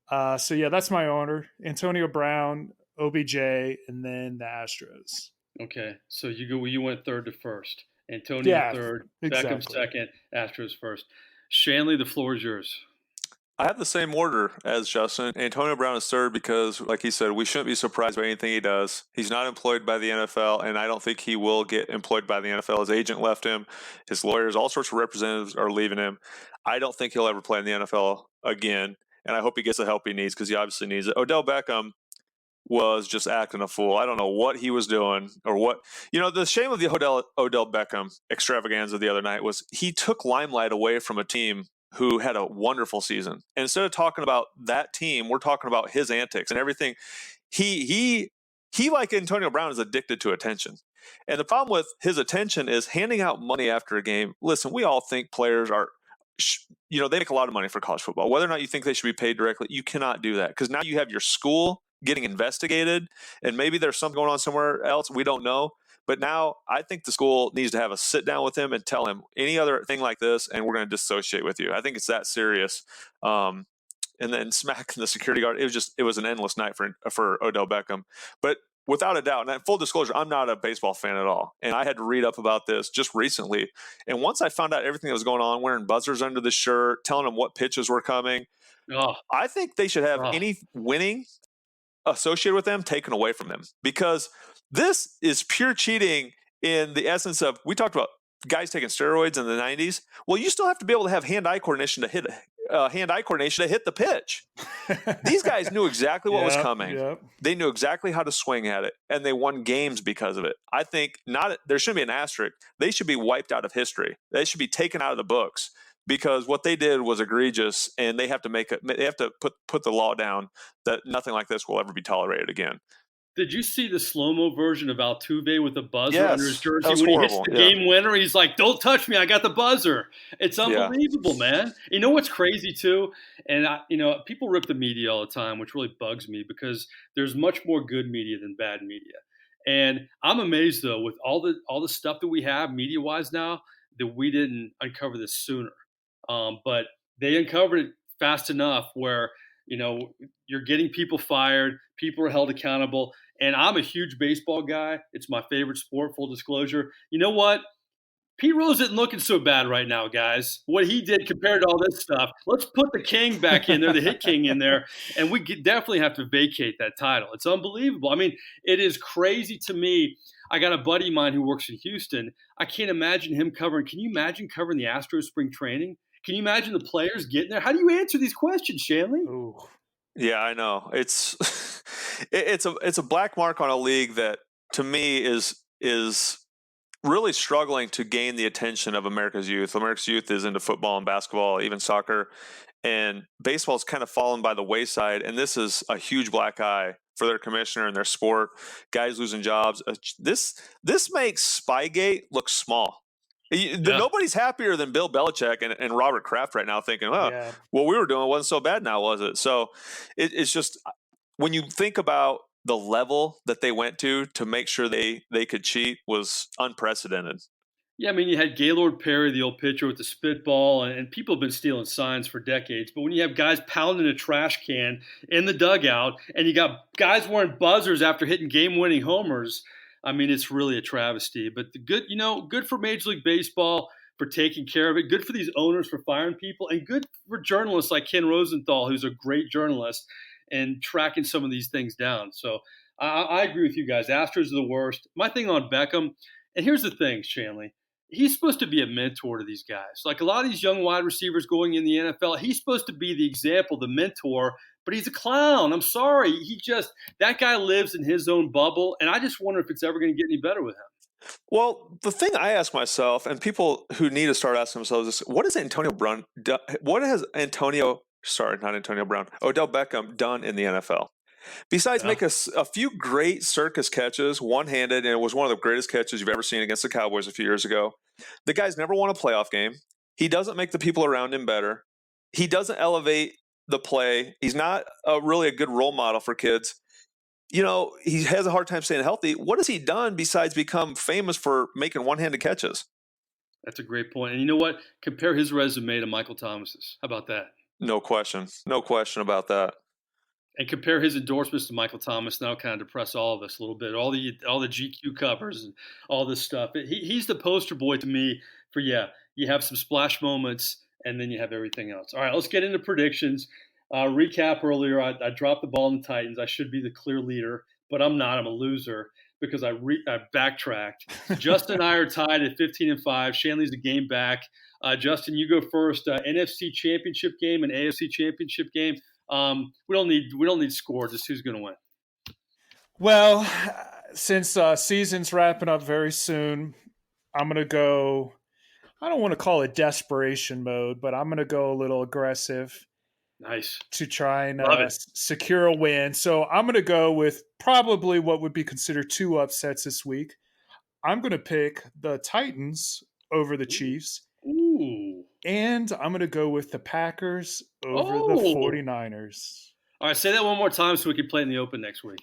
So, yeah, that's my order. Antonio Brown, OBJ, and then the Astros. Okay, so you went third to first. Antonio third, exactly. Beckham second, Astros first. Shanle, the floor is yours. I have the same order as Justin. Antonio Brown is third because, like he said, we shouldn't be surprised by anything he does. He's not employed by the NFL, and I don't think he will get employed by the NFL. His agent left him. His lawyers, all sorts of representatives are leaving him. I don't think he'll ever play in the NFL again, and I hope he gets the help he needs because he obviously needs it. Odell Beckham was just acting a fool. I don't know what he was doing or what. The shame of the Odell Beckham extravaganza the other night was he took limelight away from a team who had a wonderful season. And instead of talking about that team, we're talking about his antics and everything. He like Antonio Brown, is addicted to attention. And the problem with his attention is handing out money after a game. Listen, we all think players are, they make a lot of money for college football. Whether or not you think they should be paid directly, you cannot do that because now you have your school getting investigated and maybe there's something going on somewhere else. We don't know. But now I think the school needs to have a sit down with him and tell him any other thing like this, and we're going to dissociate with you. I think it's that serious. And then smacking the security guard. It was an endless night for Odell Beckham. But without a doubt, and full disclosure, I'm not a baseball fan at all. And I had to read up about this just recently. And once I found out everything that was going on, wearing buzzers under the shirt, telling them what pitches were coming, I think they should have any winning associated with them taken away from them, because this is pure cheating in the essence of, we talked about guys taking steroids in the 90s. Well, you still have to be able to have hand-eye coordination to hit the pitch. These guys knew exactly what was coming. Yep. They knew exactly how to swing at it, and they won games because of it. I think there shouldn't be an asterisk. They should be wiped out of history. They should be taken out of the books because what they did was egregious, and they have to put the law down that nothing like this will ever be tolerated again. Did you see the slow-mo version of Altuve with the buzzer under his Yes, that jersey was when he hits horrible. the Yeah, game winner? He's like, "Don't touch me! I got the buzzer." It's yeah. unbelievable, man. You know what's crazy too? And people rip the media all the time, which really bugs me because there's much more good media than bad media. And I'm amazed though with all the stuff that we have media-wise now that we didn't uncover this sooner. But they uncovered it fast enough where you're getting people fired, people are held accountable. And I'm a huge baseball guy. It's my favorite sport, full disclosure. You know what? Pete Rose isn't looking so bad right now, guys. What he did compared to all this stuff. Let's put the king back in there, the hit king in there, and we definitely have to vacate that title. It's unbelievable. I mean, it is crazy to me. I got a buddy of mine who works in Houston. I can't imagine him covering. Can you imagine covering the Astros spring training? Can you imagine the players getting there? How do you answer these questions, Shanley? Ooh. Yeah, I know. It's it's a black mark on a league that to me is really struggling to gain the attention of America's youth. America's youth is into football and basketball, even soccer, and baseball's kind of fallen by the wayside. And this is a huge black eye for their commissioner and their sport. Guys losing jobs. This makes Spygate look small. Nobody's happier than Bill Belichick and Robert Kraft right now thinking, Yeah. what we were doing wasn't so bad now, was it? So it's just when you think about the level that they went to make sure they could cheat was unprecedented. Yeah, I mean, you had Gaylord Perry, the old pitcher with the spitball, and people have been stealing signs for decades. But when you have guys pounding a trash can in the dugout and you got guys wearing buzzers after hitting game-winning homers, I mean, it's really a travesty. But good for Major League Baseball for taking care of it. Good for these owners for firing people, and good for journalists like Ken Rosenthal, who's a great journalist, and tracking some of these things down. So I agree with you guys. Astros are the worst. My thing on Beckham, and here's the thing, Shanley. He's supposed to be a mentor to these guys. Like a lot of these young wide receivers going in the NFL, he's supposed to be the example, the mentor, but he's a clown. I'm sorry. That guy lives in his own bubble, and I just wonder if it's ever going to get any better with him. Well, the thing I ask myself, and people who need to start asking themselves is, what has Odell Beckham done in the NFL? Besides make a few great circus catches, one-handed, and it was one of the greatest catches you've ever seen against the Cowboys a few years ago. The guy's never won a playoff game. He doesn't make the people around him better. He doesn't elevate the play. He's not really a good role model for kids. He has a hard time staying healthy. What has he done besides become famous for making one-handed catches? That's a great point. And you know what? Compare his resume to Michael Thomas's. How about that? No question. No question about that. And compare his endorsements to Michael Thomas. That'll kind of depress all of us a little bit. All the GQ covers and all this stuff. He's the poster boy to me for, you have some splash moments and then you have everything else. All right, let's get into predictions. Recap earlier, I dropped the ball in the Titans. I should be the clear leader, but I'm not. I'm a loser because I backtracked. Justin and I are tied at 15-5. Shanley's a game back. Justin, you go first. NFC Championship game and AFC Championship game. We don't need scores. Just who's going to win. Well, since season's wrapping up very soon, I'm going to go. I don't want to call it desperation mode, but I'm going to go a little aggressive. Nice. To try and secure a win. So I'm going to go with probably what would be considered two upsets this week. I'm going to pick the Titans over the Chiefs. Ooh. And I'm going to go with the Packers over the 49ers. All right, say that one more time so we can play in the Open next week.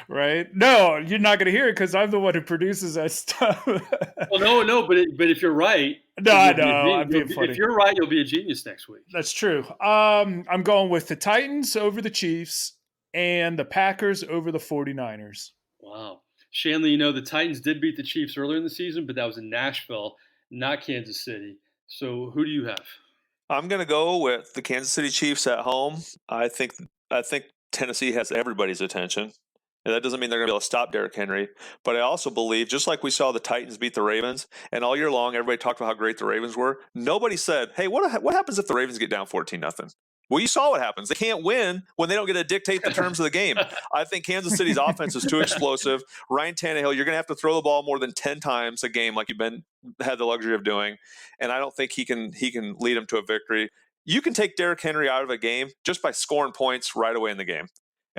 Right? No, you're not going to hear it because I'm the one who produces that stuff. Well, no, but if you're right, no, I know. I'm being funny. If you're right, you'll be a genius next week. That's true. I'm going with the Titans over the Chiefs and the Packers over the 49ers. Wow. Shanley, the Titans did beat the Chiefs earlier in the season, but that was in Nashville, not Kansas City. So who do you have? I'm going to go with the Kansas City Chiefs at home. I think Tennessee has everybody's attention. And that doesn't mean they're going to be able to stop Derrick Henry. But I also believe, just like we saw the Titans beat the Ravens, and all year long everybody talked about how great the Ravens were, nobody said, hey, what happens if the Ravens get down 14-0? Well, you saw what happens. They can't win when they don't get to dictate the terms of the game. I think Kansas City's offense is too explosive. Ryan Tannehill, you're going to have to throw the ball more than 10 times a game like you've had the luxury of doing. And I don't think he can lead them to a victory. You can take Derrick Henry out of a game just by scoring points right away in the game.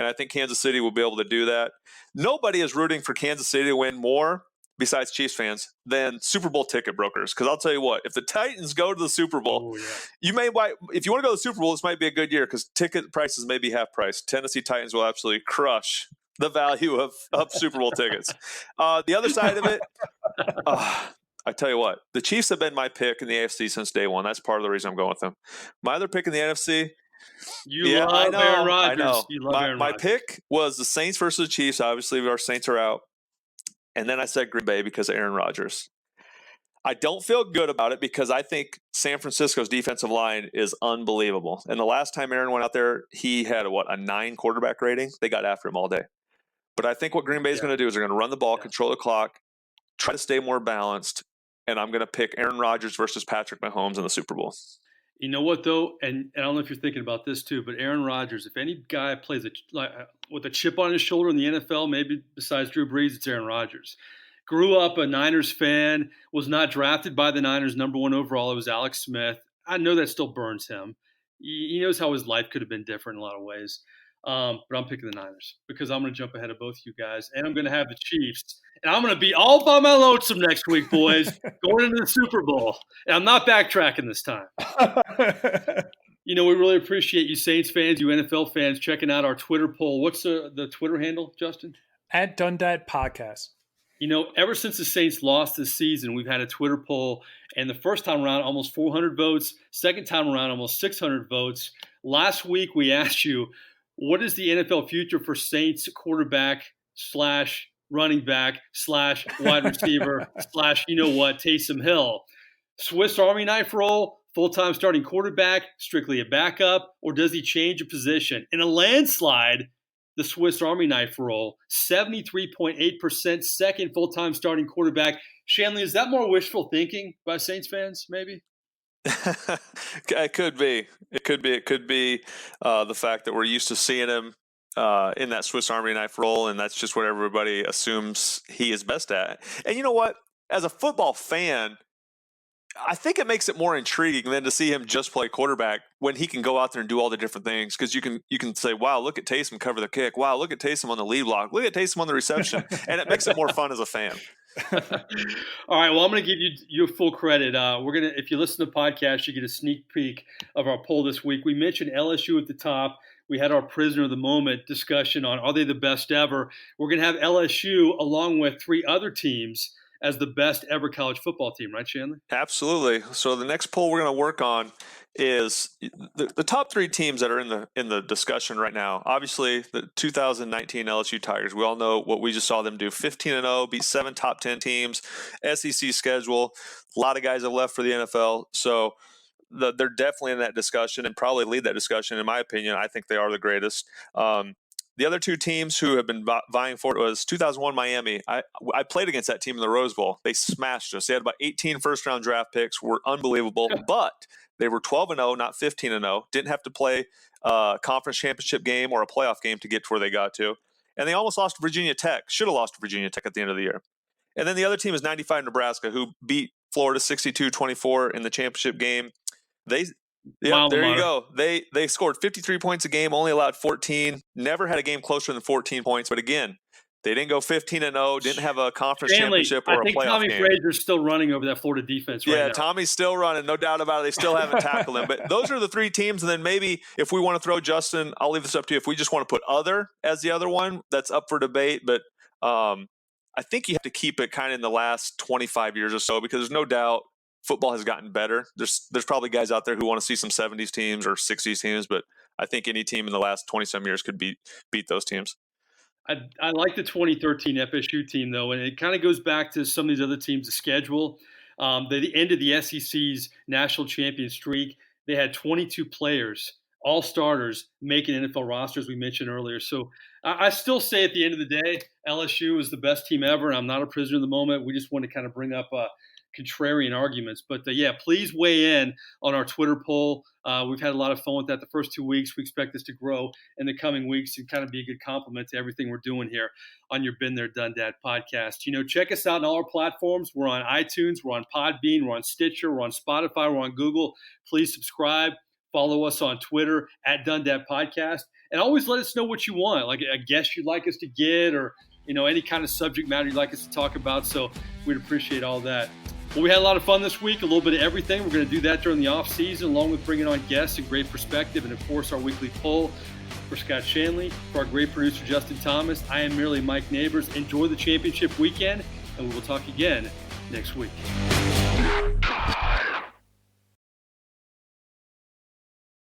and I think Kansas City will be able to do that. Nobody is rooting for Kansas City to win more, besides Chiefs fans, than Super Bowl ticket brokers. Because I'll tell you what, if the Titans go to the Super Bowl, you may buy. If you want to go to the Super Bowl, this might be a good year because ticket prices may be half price. Tennessee Titans will absolutely crush the value of Super Bowl tickets. The other side of it, I tell you what, the Chiefs have been my pick in the AFC since day one. That's part of the reason I'm going with them. My other pick in the NFC. Love Aaron Rodgers. I know. You love Aaron my Rodgers. pick was the Saints versus the Chiefs. Obviously, our Saints are out. And then I said Green Bay because of Aaron Rodgers. I don't feel good about it because I think San Francisco's defensive line is unbelievable. And the last time Aaron went out there, he had a 9 quarterback rating. They got after him all day. But I think what Green Bay is going to do is they're going to run the ball, control the clock, try to stay more balanced. And I'm going to pick Aaron Rodgers versus Patrick Mahomes in the Super Bowl. You know what, though? And I don't know if you're thinking about this, too, but Aaron Rodgers, if any guy plays with a chip on his shoulder in the NFL, maybe besides Drew Brees, it's Aaron Rodgers. Grew up a Niners fan, was not drafted by the Niners number 1 overall. It was Alex Smith. I know that still burns him. He knows how his life could have been different in a lot of ways. But I'm picking the Niners because I'm going to jump ahead of both you guys, and I'm going to have the Chiefs. And I'm going to be all by my lonesome next week, boys, going into the Super Bowl. And I'm not backtracking this time. We really appreciate you Saints fans, you NFL fans, checking out our Twitter poll. What's the Twitter handle, Justin? At Dundad Podcast. Ever since the Saints lost this season, we've had a Twitter poll, and the first time around, almost 400 votes. Second time around, almost 600 votes. Last week, we asked you, what is the NFL future for Saints quarterback / running back / wide receiver / Taysom Hill? Swiss Army knife roll, full-time starting quarterback, strictly a backup, or does he change a position? In a landslide, the Swiss Army knife roll, 73.8% second full-time starting quarterback. Shanle, is that more wishful thinking by Saints fans, maybe? It could be. It could be the fact that we're used to seeing him in that Swiss Army knife role, and that's just what everybody assumes he is best at. And you know what? As a football fan, I think it makes it more intriguing than to see him just play quarterback when he can go out there and do all the different things. Because you can say, wow, look at Taysom cover the kick. Wow, look at Taysom on the lead block. Look at Taysom on the reception. And it makes it more fun as a fan. All right. Well, I'm going to give you full credit. If you listen to the podcast, you get a sneak peek of our poll this week. We mentioned LSU at the top. We had our prisoner of the moment discussion on are they the best ever. We're going to have LSU along with 3 other teams as the best ever college football team, right, Shanle? Absolutely. So the next poll we're going to work on is the top 3 teams that are in the discussion right now. Obviously, the 2019 LSU Tigers. We all know what we just saw them do: 15-0, beat 7 top 10 teams. SEC schedule. A lot of guys have left for the NFL, so they're definitely in that discussion and probably lead that discussion. In my opinion, I think they are the greatest. The other 2 teams who have been vying for it was 2001 Miami. I played against that team in the Rose Bowl. They smashed us. They had about 18 first-round draft picks. Were unbelievable, but they were 12-0, not 15-0. Didn't have to play a conference championship game or a playoff game to get to where they got to. And they almost lost to Virginia Tech. Should have lost to Virginia Tech at the end of the year. And then the other team is 95 Nebraska, who beat Florida 62-24 in the championship game. There you go. They scored 53 points a game, only allowed 14. Never had a game closer than 14 points. But again, they didn't go 15-0. Didn't have a conference championship or a playoff game. I think Tommy Frazier's still running over that Florida defense right now. Yeah, Tommy's still running, no doubt about it. They still haven't tackled him. But those are the 3 teams. And then maybe if we want to throw Justin, I'll leave this up to you. If we just want to put other as the other one, that's up for debate. But I think you have to keep it kind of in the last 25 years or so, because there's no doubt football has gotten better. There's probably guys out there who want to see some 70s teams or 60s teams, but I think any team in the last 20-some years could beat those teams. I like the 2013 FSU team, though, and it kind of goes back to some of these other teams' schedule. The end of the SEC's national champion streak, they had 22 players, all starters, making NFL rosters, we mentioned earlier. So I still say at the end of the day, LSU is the best team ever, and I'm not a prisoner of the moment. We just want to kind of bring up contrarian arguments. But please weigh in on our Twitter poll. We've had a lot of fun with that the first 2 weeks. We expect this to grow in the coming weeks and kind of be a good compliment to everything we're doing here on your Been There, Done That podcast. Check us out on all our platforms. We're on iTunes, we're on Podbean, we're on Stitcher, we're on Spotify, we're on Google. Please subscribe. Follow us on Twitter at Done Dat Podcast. And always let us know what you want, like a guest you'd like us to get, or any kind of subject matter you'd like us to talk about. So we'd appreciate all that. Well, we had a lot of fun this week, a little bit of everything. We're going to do that during the off season, along with bringing on guests and great perspective, and of course our weekly poll. For Scott Shanle, for our great producer Justin Thomas, I am merely Mike Nabors. Enjoy the championship weekend, and we will talk again next week.